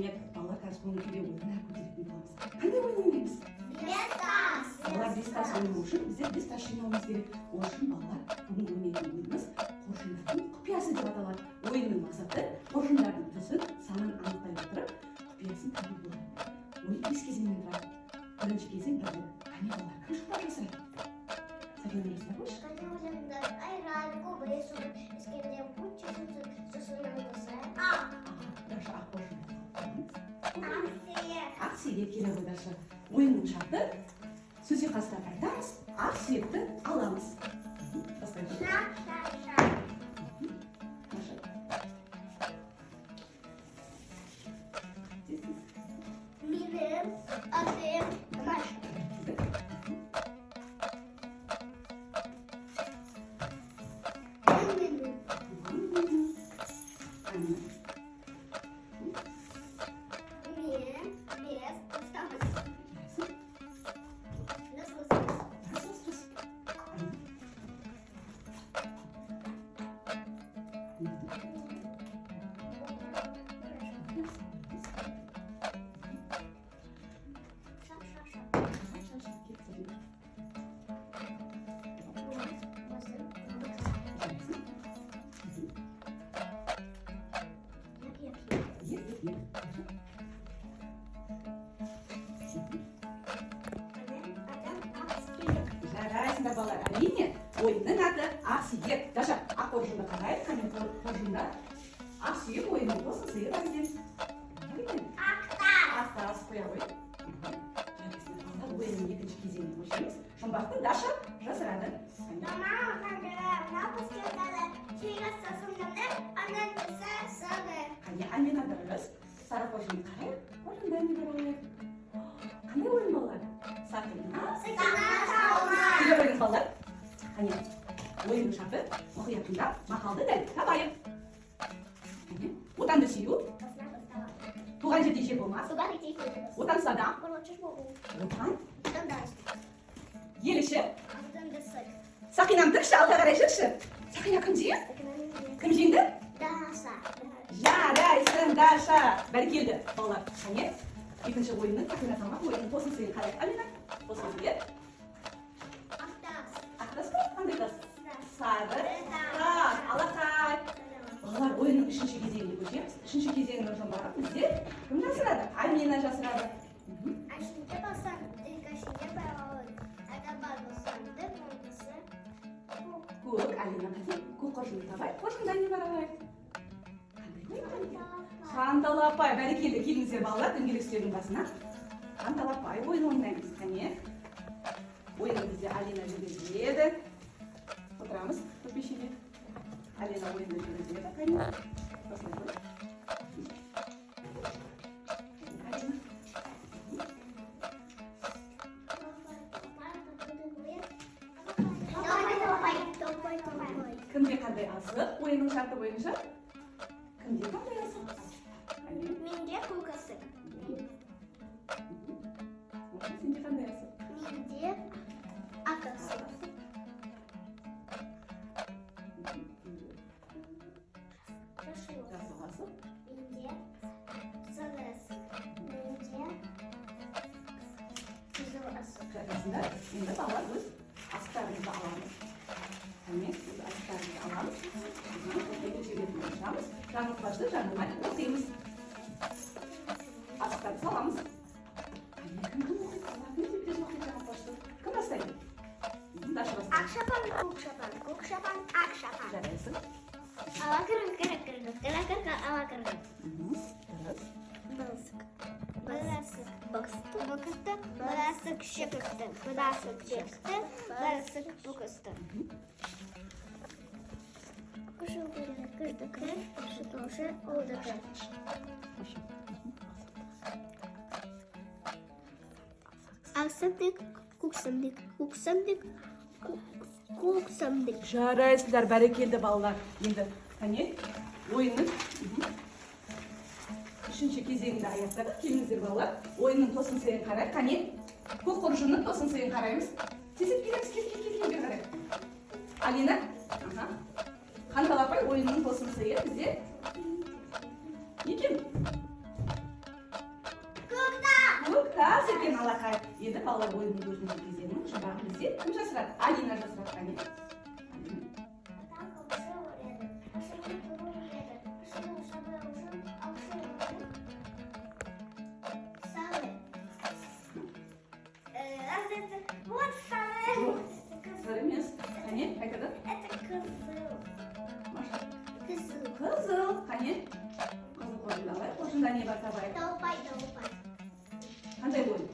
Демек, балалар қазір көңіл күйде ойындар көтеретін боламыз. Қандай ойын ойнаймыз? Бестас. Балалар бестас ойнау үшін біздер бестас жинауымыз керек. Ол үшін балалар бүгін ойнайтын ойынымыз қоржындардың құпиясы деп аталады. Ойынның мақсаты қоржындардың түсін, санын анықтай отырып, құпиясын табу болады. Ойын 5 кезеңнен тұрады. Бірінші кезең бірлік. Қане балалар, кім шықпақ жасайды? Сәкен ойнайсыздар ма? Даша ақ қоржын. Ақ сүйек келе ғой Даша. Ойынның шарты сөзге қастап айтамыз, ақ сүйекті аламыз. Бастайық. Менің атым Маша. Жарайсыңдар балалар, әрине ойынның аты ақ сүйек. Даша, ақ қоржынды қарайық, қане қоржында ақ сүйек ойынның тосын сыйы бар екен. Ақ тас қоя ғой. Ойынның екінші кезеңіне көшеміз. Жұмбақты Даша жасырады. Қане әнен адырыз. Сары қоржынды қарайық. Қоржында не бар ойын? Қандай ойын балалар? Сақина. Күле қойыңыз балалар. Қане ойынның шарты мұқият тыңдап, мақалды дәл табайық. Отанды сүю. Туған жерде жер болмас. Отансызада. Отан. Ел іші. Сақинам тұршы, алға қарай жүрші. Сақина кім жиын? Кім жиынды? Жарайсың, Даша. Бәркелді балалар. Қане екінші ойынның Сақина салмақ ойынның тосын сыйын қарайық. Алина, тосын сыйы. Ақтас па? Қандай тас? Сары тас. Алақай. Балалар ойынның үшінші кезеңіне көшеміз. Үшінші кезеңінің жұмбағы бізде кім жасырады? Амина жасырады. Көк, Алина қате көк қоржынды табай. Қоржында не бар алайық? Қанталапай, бәрекелді, келіңіздер балалар, дөңгелек үстелдің басына. Қанталапай ойын ойнаймыз. Қане ойынды бізде Алина жүргізеді. Отырамыз көрпешеге. Алина ойынды жүргізеді. Қане кімде қандай асық ойынның шарты бойынша? Кімде қандай асық? Менде көк асық. Сенде қандай асық? Менде ақ асық. Жасыл асық. Менде сары асық. Менде қызыл асық. Жарайсыңдар. Енді балалар өз асықтарымызды аламыз. Өз асықтарымызды аламыз. Екінші бетін ашамыз. Жаңылтпашты жаңылмай оқимыз. Асықтарды саламыз. Кім оқиды? Кім бастайды? Даша бастайды. Ақ шапан, көк шапан, көк шапан, ақ шапан. Жарайсың. Ала кіргін, ала кіргін. Баласық бақысты, баласық шекісті, баласық шекісті, баласық бұқысты. Күші көріні күрдікі, шықылшы олдыкі. Ақсандық, көксандық, көксандық, көксандық. Жарайсыздар, бәрекелді балалар. Енді қане ойынның үшінші кезеңінде аяқтадық. Келіңіздер балалар. Ойынның тосын сыйын қарайық. Қане көк қоржынның тосын сыйын қараймыз. Тезіп келеміз, кел қарайық. Алина, Қанталапай ойынның тосын сыйы бізде екен. екен алақай. Енді балалар ойынның төртінші кезеңінің жұмбағын бізде кім жасырады? Алина жасырады, қане. Сыр емес. Қане, қайтадан? Қызыл. Қане? Қызыл қоржынды алайық. Қоржында не бар табайық? Қандай ойын?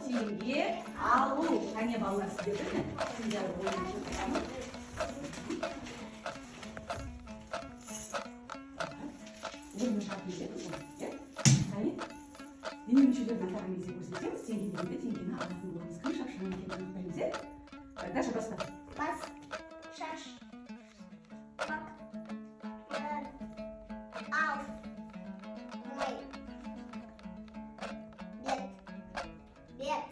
Теңге алу. Қане балалар сіздер білме? Теңге алу ойын жасаймыз. Ойынның шартын береміз ғой. Қане? Дене мүшелерін атаған кезде көрсетеміз. Теңгеден теңгені алатын боламыз. Кім шапшаң екенін анықтаймыз, иә? Даша баста. Бас, шаш, бак, ал, мой, бет,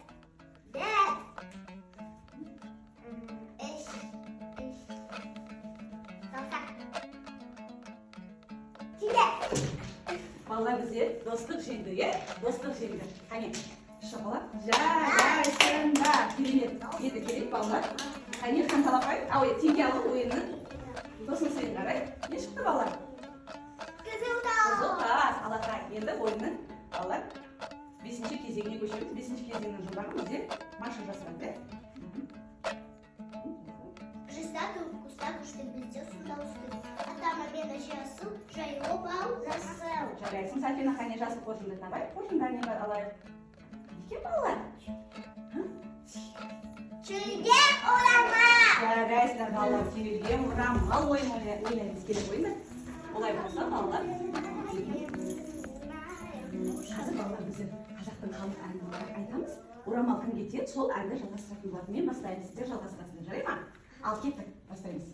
эш, саусақ, тиде. Балалар бізде достық жеңді, е? Достық жеңді. Қане? Шоколад жарайсыңда. Керемет. Еді керек балалар. Қане қанталапай. Теңге алу ойынның. Тосын сайын қарай. Не шықты балалар? Қызыл тас. Қызыл тас. Алақай. Енді ойынның балалар 5-ші кезеңіне көшеміз. 5-ші кезеңнің жұмбағын бізде Маша жасырады. Жестаку, кустаку, что безде сюда устык. А там обеда жасыл, жайлы бал, засыл. Жарайсың. Сәлпені қане жасыл қоржынды табай. Қоржында не бар алайық? Неге балалар? Çölge olamaz. Жарайсыңдар балалар. Түйілге орамал ойын ойнаймыз керек ойындар. Олай болса балалар. Қазір балалар біздер қазақтың халық әнін айтамыз. Орамал кімге тиеді, сол әнді жалғастыратын болады. Мен бастаймын, сіздер жалғастырасыздар, жарай ма? Ал кеттік, бастаймыз.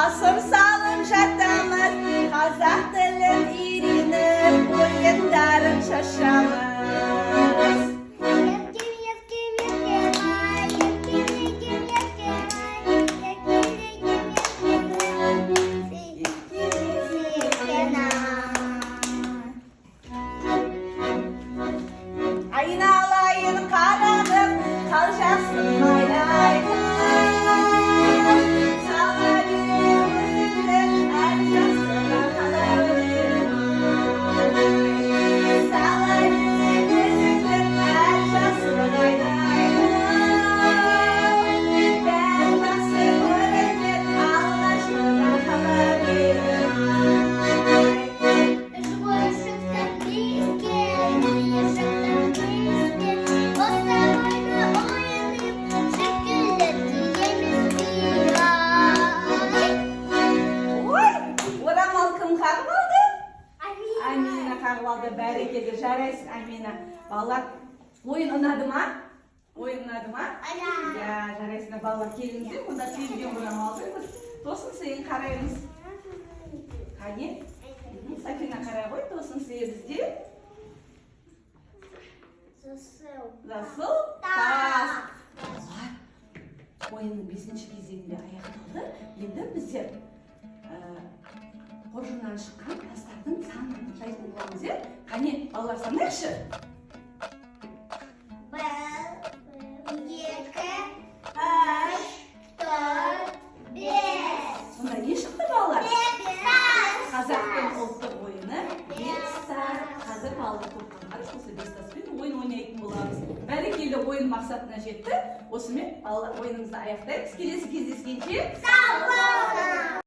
Asır salın çatamız, Kazak dilin irinir, oyunların şaşamız. Ayın alayın kararım, kalacaksın maylayın. Бәрекелді, жарайсың, Амина. Балалар, ойын ұнады ма? Ойын ұнады ма? Ja, жарайсыңдар, балалар, келіңіздер. Мұнда түйілген орамал қоймыз. Тосын сайын қараймыз. Қане? Сафина қарай ғой, тосын сайы бізде. Жасыл тас. Ойынның 5-ші кезеңінде аяқталды. Енді біздер қоржыннан шыққан тастардың санын жайтын боламыз, е? Қане, балалар санайықшы. 1, 2, 3, 4, 5. Сонда не шықты балалар? Қазақтың ұлттық ойыны бес-тас. Қазір балалар топтанған осы бес-таспен ойын ойнайтын боламыз. Бәрекелді ойын мақсатына жетті. Осымен балалар ойынымызды аяқтаймыз. Келесі кездескенше сау болыңыз.